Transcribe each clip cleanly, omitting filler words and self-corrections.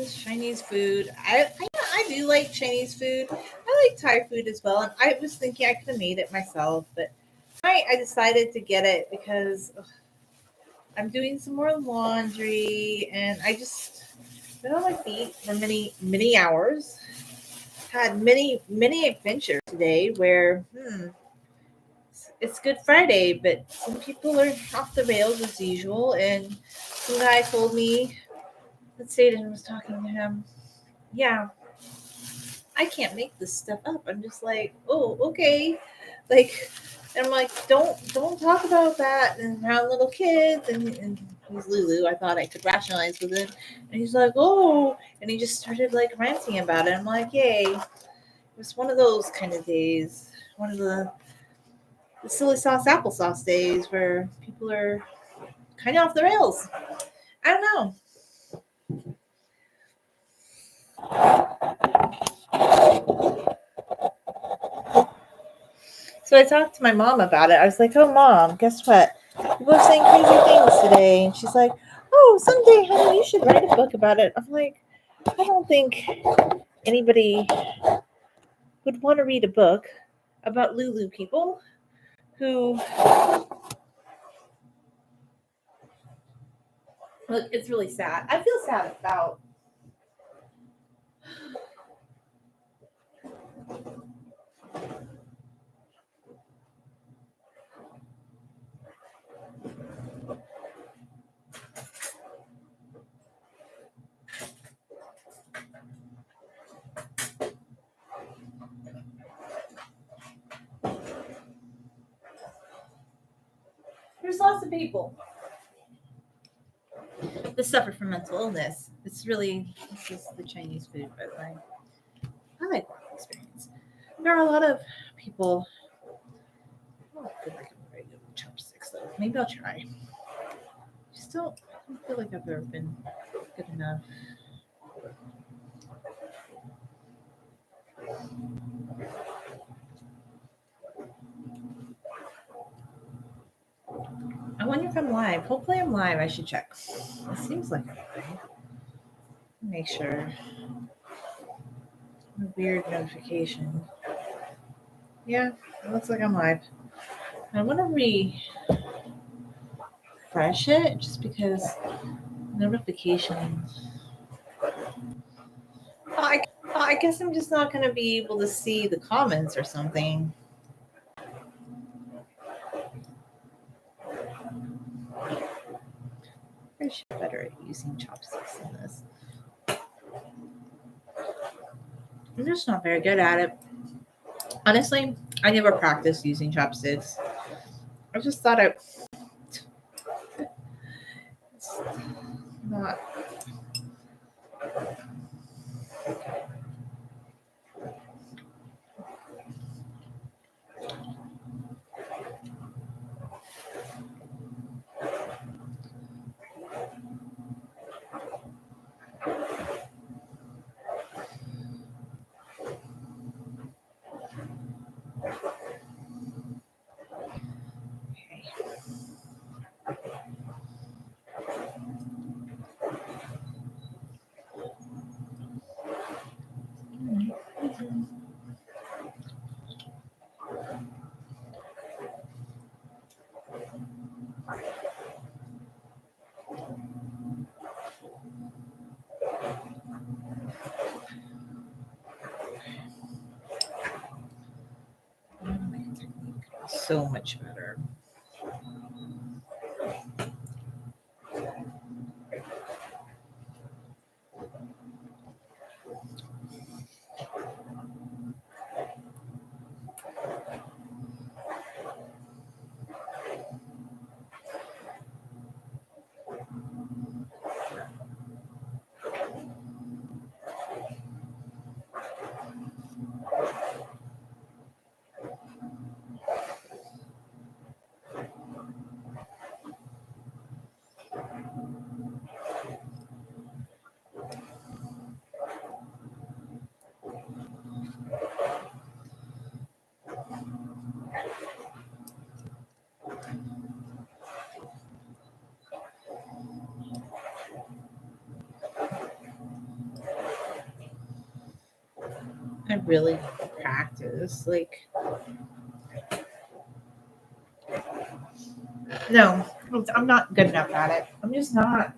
this Chinese food. I do like Chinese food. I like Thai food as well. And I was thinking I could have made it myself, but I decided to get it because I'm doing some more laundry, and I just been on my feet for many hours. Had many adventures today where it's Good Friday, but some people are off the rails as usual. And some guy told me that Satan was talking to him. Yeah, I can't make this stuff up. I'm just like, oh, okay. Like, and I'm like, don't talk about that and around little kids. And he's Lulu. I thought I could rationalize with it. And he's like, oh, and he just started like ranting about it. I'm like, yay. It was one of those kind of days. One of the silly sauce applesauce days where people are kind of off the rails. I don't know. So I talked to my mom about it. I was like, oh, Mom, guess what? People are saying crazy things today. And she's like, oh, someday, honey, you should write a book about it. I'm like, I don't think anybody would want to read a book about Lulu people who, look, it's really sad. I feel sad about there's lots of people that suffer from mental illness. It's just the Chinese food, but I like that experience. There are a lot of people. Oh, I feel like I'm very good with chopsticks, though. Maybe I'll try. I don't feel like I've ever been good enough. I wonder if I'm live. Hopefully, I'm live. I should check. It seems like I'm live. Make sure. A weird notification. Yeah, it looks like I'm live. I want to refresh it just because notifications. I guess I'm just not going to be able to see the comments or something. I should be better at using chopsticks than this. I'm just not very good at it. Honestly, I never practiced using chopsticks. I just thought it's not. So much better. I really need to practice. Like, no, I'm not good enough at it. I'm just not.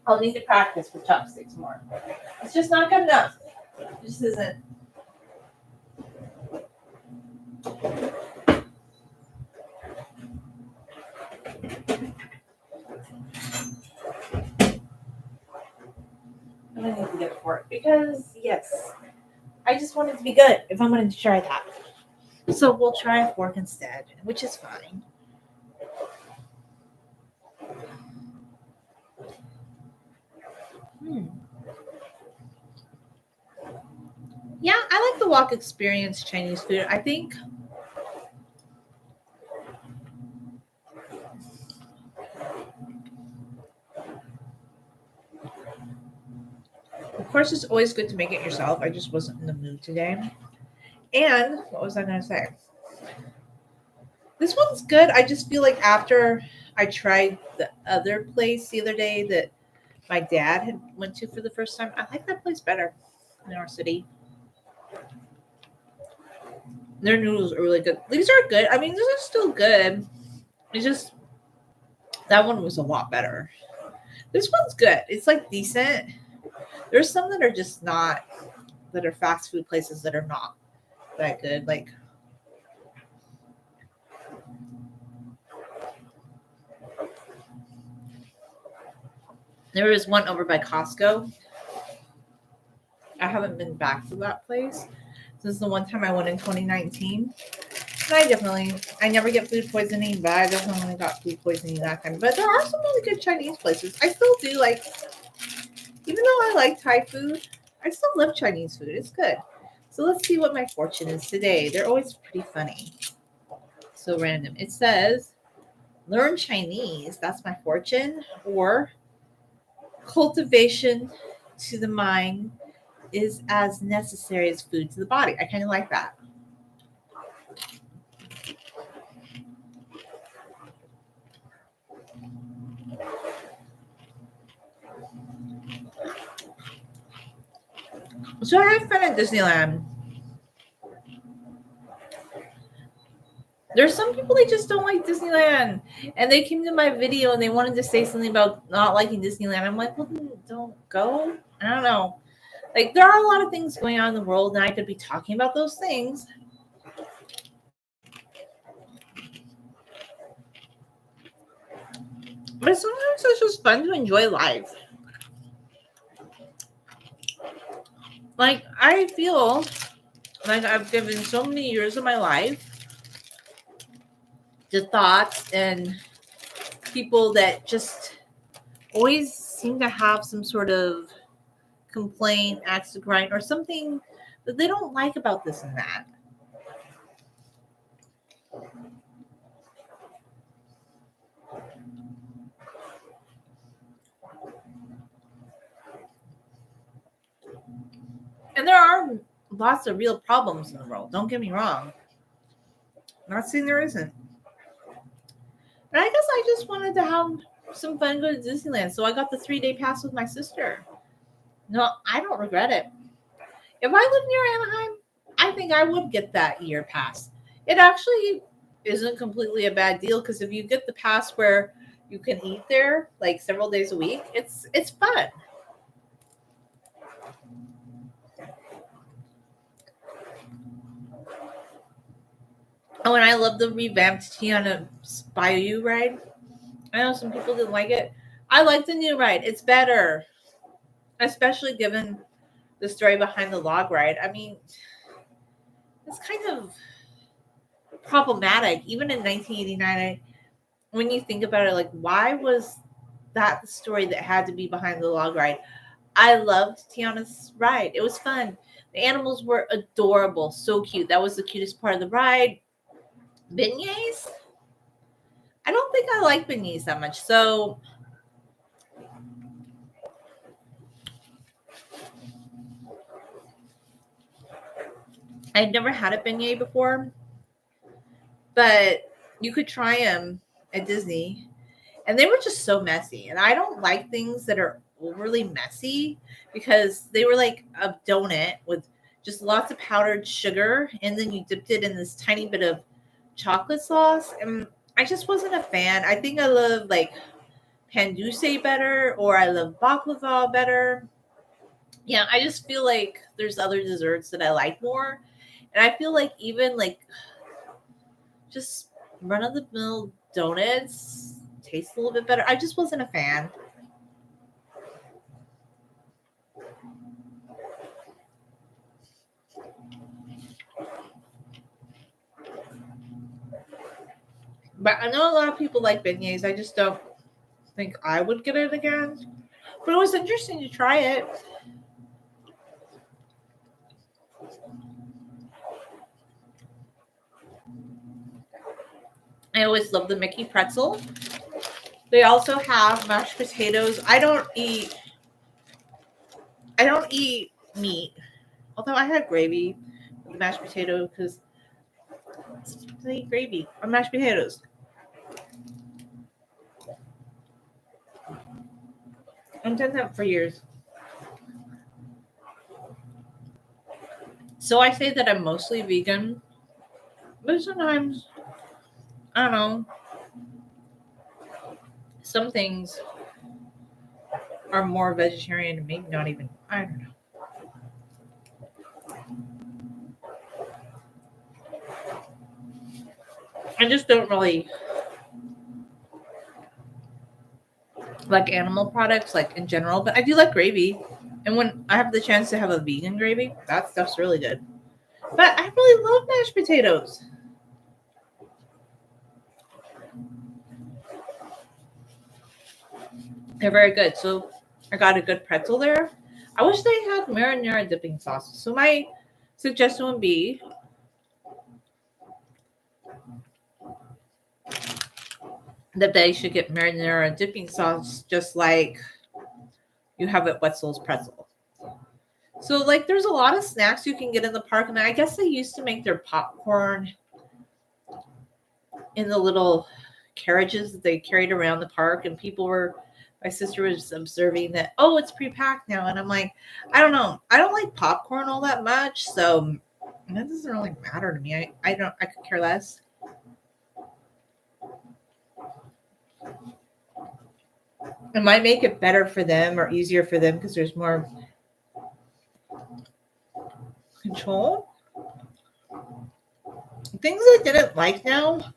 I'll need to practice for chopsticks more. It's just not good enough. It just isn't. I need to get a fork because, yes, I just want it to be good if I'm going to try that. So we'll try a fork instead, which is fine. Hmm. Yeah, I like the walk experience Chinese food. I think, of course, it's always good to make it yourself. I just wasn't in the mood today. And what was I going to say? This one's good. I just feel like after I tried the other place the other day that my dad had went to for the first time, I like that place better in our city. Their noodles are really good. These are good. I mean, these are still good. It's just that one was a lot better. This one's good. It's like decent. There's some that are just not that are fast food places that are not that good. Like there was one over by Costco. I haven't been back to that place. This is the one time I went in 2019. And I never get food poisoning, but I definitely got food poisoning that time. But there are some really good Chinese places. I still do like, even though I like Thai food, I still love Chinese food. It's good. So let's see what my fortune is today. They're always pretty funny. So random. It says, learn Chinese. That's my fortune. Or cultivation to the mind is as necessary as food to the body. I kind of like that. So I had fun at Disneyland. There's some people they just don't like Disneyland, and they came to my video and they wanted to say something about not liking Disneyland. I'm like, well, then don't go. I don't know. Like there are a lot of things going on in the world, and I could be talking about those things. But sometimes it's just fun to enjoy life. Like I feel like I've given so many years of my life to thoughts and people that just always seem to have some sort of complaint, axe to grind, or something that they don't like about this and that. And there are lots of real problems in the world. Don't get me wrong. I'm not saying there isn't. But I guess I just wanted to have some fun, go to Disneyland. So I got the 3-day pass with my sister. No, I don't regret it. If I lived near Anaheim, I think I would get that year pass. It actually isn't completely a bad deal because if you get the pass where you can eat there like several days a week, it's fun. Oh, and I love the revamped Tiana Bayou ride. I know some people didn't like it. I like the new ride. It's better, especially given the story behind the log ride. I mean, it's kind of problematic. Even in 1989, when you think about it, like, why was that the story that had to be behind the log ride? I loved Tiana's ride. It was fun. The animals were adorable, so cute. That was the cutest part of the ride. Beignets? I don't think I like beignets that much. So I'd never had a beignet before, but you could try them at Disney, and they were just so messy. And I don't like things that are overly messy because they were like a donut with just lots of powdered sugar, and then you dipped it in this tiny bit of chocolate sauce. And I just wasn't a fan. I think I love like panduce better, or I love baklava better. Yeah, I just feel like there's other desserts that I like more. And I feel like even like just run of the mill donuts taste a little bit better. I just wasn't a fan. But I know a lot of people like beignets. I just don't think I would get it again. But it was interesting to try it. I always love the Mickey pretzel. They also have mashed potatoes. I don't eat meat. Although I had gravy with the mashed potato because I eat gravy on mashed potatoes. I've done that for years. So I say that I'm mostly vegan, but sometimes I don't know. Some things are more vegetarian and maybe not even. I don't know. I just don't really like animal products, like in general. But I do like gravy, and when I have the chance to have a vegan gravy, that stuff's really good. But I really love mashed potatoes. They're very good. So I got a good pretzel there. I wish they had marinara dipping sauce. So my suggestion would be that they should get marinara dipping sauce just like you have at Wetzel's Pretzel. So like there's a lot of snacks you can get in the park, and I guess they used to make their popcorn in the little carriages that they carried around the park, and people were my sister was observing that, oh, it's pre-packed now, and I'm like, I don't know, I don't like popcorn all that much, so that doesn't really matter to me. I don't, I could care less. It might make it better for them or easier for them because there's more control. Things I didn't like now,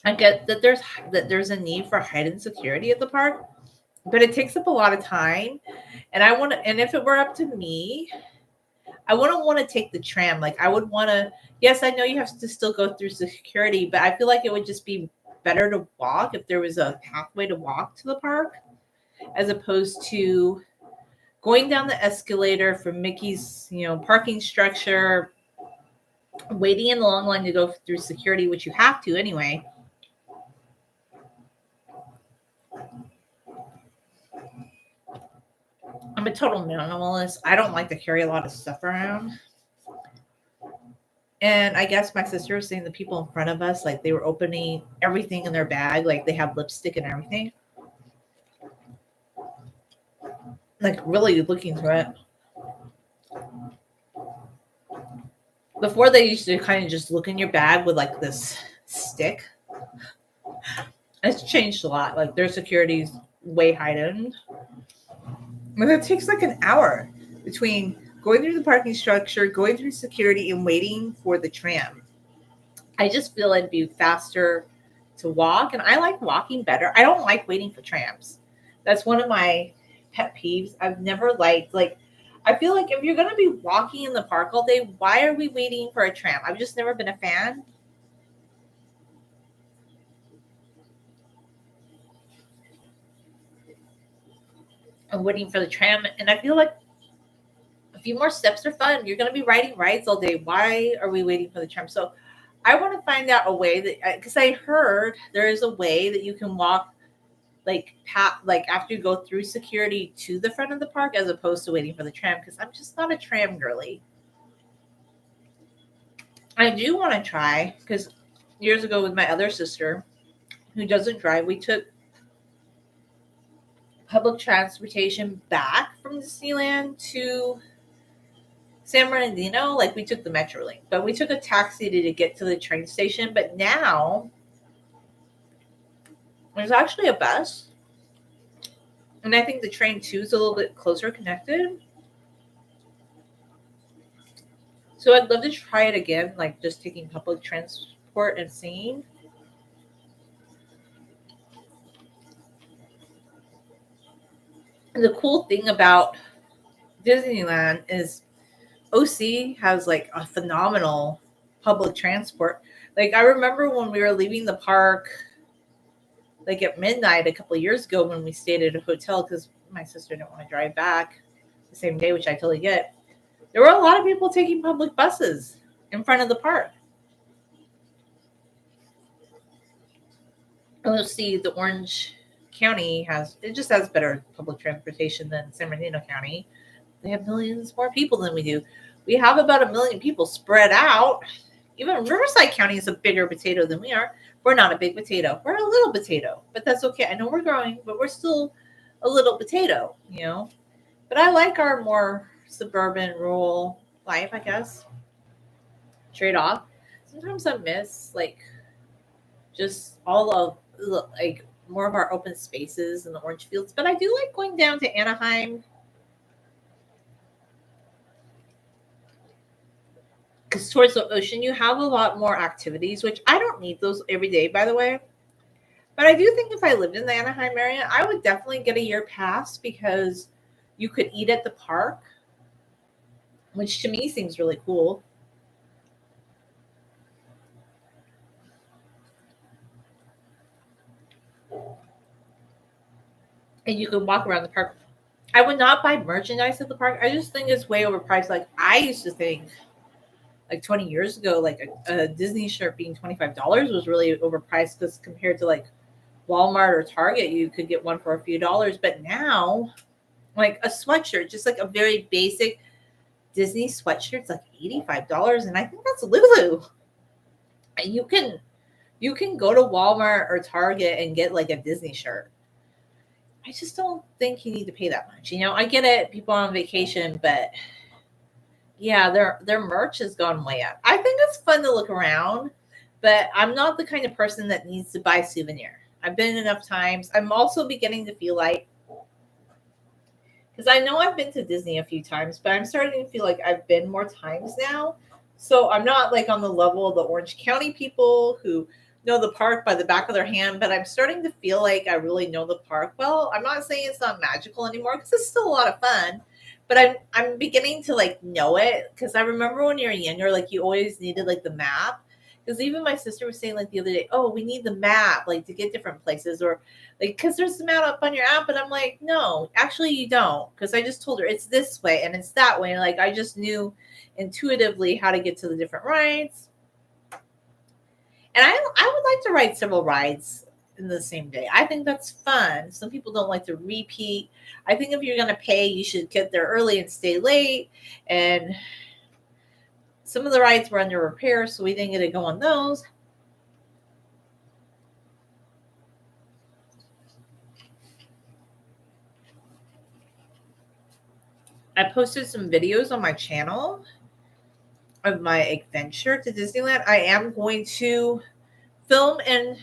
I get that there's a need for heightened security at the park, but it takes up a lot of time. And I want to, and if it were up to me, I wouldn't want to take the tram. Like I would want to. Yes, I know you have to still go through security, but I feel like it would just be better to walk if there was a pathway to walk to the park, as opposed to going down the escalator from Mickey's, parking structure, waiting in the long line to go through security, which you have to anyway. I'm a total minimalist. I don't like to carry a lot of stuff around. And I guess my sister was saying the people in front of us, like they were opening everything in their bag, like they have lipstick and everything, like really looking through it. Before they used to kind of just look in your bag with like this stick. It's changed a lot. Like their security's way heightened. And it takes like an hour between going through the parking structure, going through security, and waiting for the tram. I just feel it'd be faster to walk, and I like walking better. I don't like waiting for trams. That's one of my pet peeves. I've never liked like I feel like if you're gonna be walking in the park all day, why are we waiting for a tram? I've just never been a fan of waiting for the tram, and I feel like a few more steps are fun. You're gonna be riding rides all day. Why are we waiting for the tram? So I want to find out a way that because I heard there is a way that you can walk like after you go through security to the front of the park as opposed to waiting for the tram because I'm just not a tram girly. I do want to try because years ago with my other sister who doesn't drive, we took public transportation back from Disneyland to San Bernardino, like we took the Metrolink, but we took a taxi to get to the train station. But now there's actually a bus, and I think the train too is a little bit closer connected. So I'd love to try it again, like just taking public transport and seeing. And the cool thing about Disneyland is OC has like a phenomenal public transport. Like I remember when we were leaving the park like at midnight a couple of years ago when we stayed at a hotel because my sister didn't want to drive back the same day, which I totally get. There were a lot of people taking public buses in front of the park. And let's see, the Orange County just has better public transportation than San Bernardino County. They have millions more people than we do. We have about 1 million people spread out. Even Riverside County is a bigger potato than we are. We're not a big potato. We're a little potato, but that's okay. I know we're growing, but we're still a little potato, you know. But I like our more suburban, rural life, I guess. Trade off. Sometimes I miss like just all of like more of our open spaces and the orange fields. But I do like going down to Anaheim because towards the ocean you have a lot more activities, which I don't need those every day, by the way. But I do think if I lived in the Anaheim area, I would definitely get a year pass because you could eat at the park, which to me seems really cool. And you could walk around the park. I would not buy merchandise at the park. I just think it's way overpriced. Like I used to think like 20 years ago, like a Disney shirt being $25 was really overpriced because compared to like Walmart or Target, you could get one for a few dollars. But now, like a sweatshirt, just like a very basic Disney sweatshirt's like $85, and I think that's Lulu. And you can go to Walmart or Target and get like a Disney shirt. I just don't think you need to pay that much. I get it, people on vacation, but yeah, their merch has gone way up. I think it's fun to look around, but I'm not the kind of person that needs to buy souvenir. I've been enough times. I'm also beginning to feel like because I know I've been to Disney a few times, but I'm starting to feel like I've been more times now. So I'm not like on the level of the Orange County people who know the park by the back of their hand, but I'm starting to feel like I really know the park well. I'm not saying it's not magical anymore because it's still a lot of fun, but I'm beginning to like know it because I remember when you were younger, like you always needed like the map. Because even my sister was saying like the other day, oh, we need the map like to get different places or like because there's the map up on your app, and I'm like, no, actually you don't, because I just told her it's this way and it's that way. Like I just knew intuitively how to get to the different rides, and I would like to ride several rides in the same day. I think that's fun. Some people don't like to repeat. I think if you're gonna pay, you should get there early and stay late. And some of the rides were under repair, so we didn't get to go on those. I posted some videos on my channel of my adventure to Disneyland. I am going to film in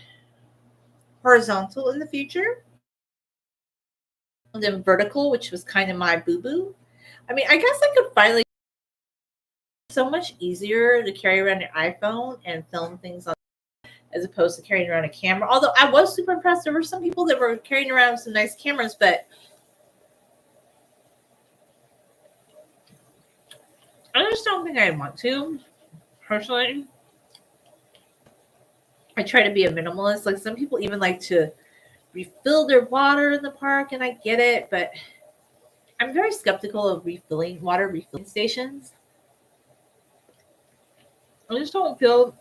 horizontal in the future, and then vertical, which was kind of my boo boo. I mean, I guess I could finally. So much easier to carry around your iPhone and film things on as opposed to carrying around a camera. Although I was super impressed, there were some people that were carrying around some nice cameras, but I just don't think I want to. Personally, I try to be a minimalist. Like some people even like to refill their water in the park, and I get it, but I'm very skeptical of refilling water refilling stations. I just don't feel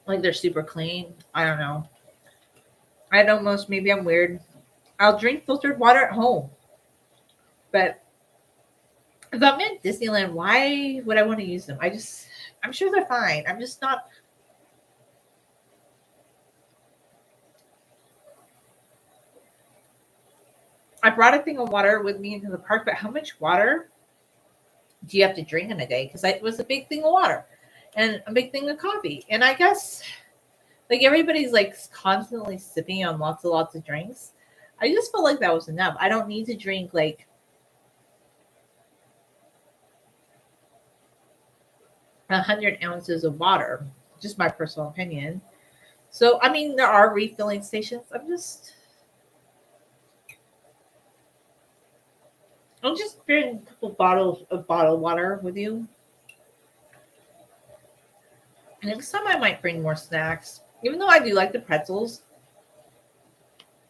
like they're super clean. I don't know. I don't know. Maybe I'm weird. I'll drink filtered water at home, but if I'm in Disneyland, why would I want to use them? I'm sure they're fine. I'm just not. I brought a thing of water with me into the park, but how much water do you have to drink in a day? Because it was a big thing of water and a big thing of coffee. And I guess like everybody's like constantly sipping on lots of drinks. I just felt like that was enough. I don't need to drink like 100 ounces of water. Just my personal opinion. So I mean, there are refilling stations. I'll just bring a couple bottles of bottled water with you. Next time I might bring more snacks. Even though I do like the pretzels,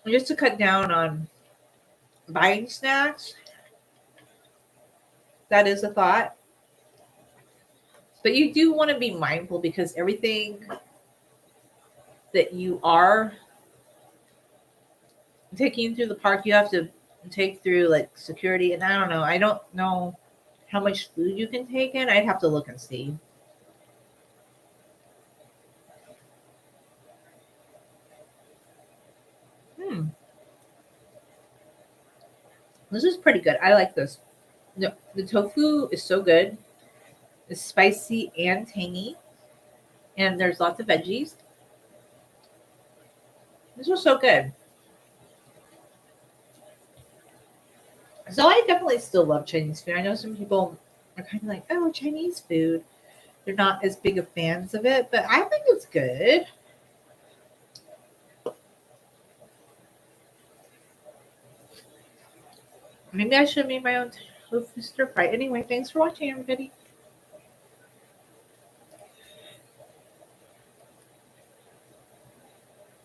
just to cut down on buying snacks. That is a thought. But you do want to be mindful because everything that you are taking through the park, you have to take through like security. And I don't know. I don't know how much food you can take in. I'd have to look and see. Hmm. This is pretty good. I like this. No, the tofu is so good. It's spicy and tangy, and there's lots of veggies. This was so good. So I definitely still love Chinese food. I know some people are kind of like, oh, Chinese food. They're not as big of fans of it, but I think it's good. Maybe I should have made my own tofu stir fry. Anyway, thanks for watching, everybody.